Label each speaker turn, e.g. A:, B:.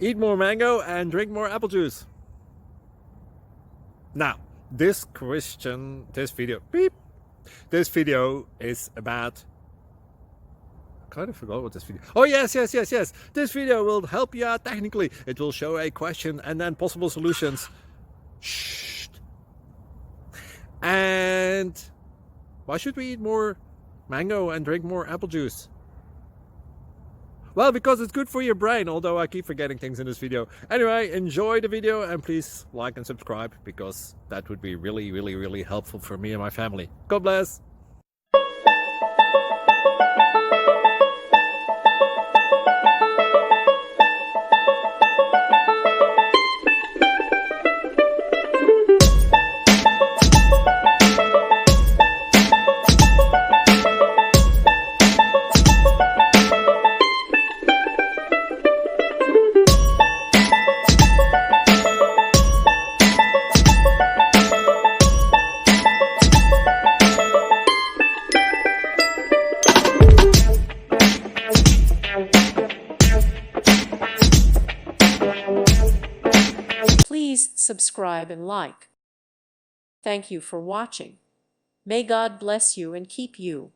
A: Eat more mango and drink more apple juice. Now, this video is about, I kind of forgot what this video. Oh, yes. This video will help you out technically. It will show a question and then possible solutions. Shh. And why should we eat more mango and drink more apple juice? Well, because it's good for your brain, although I keep forgetting things in this video. Anyway, enjoy the video and please like and subscribe, because that would be really helpful for me and my family. God bless!
B: Please subscribe and like. Thank you for watching. May God bless you and keep you.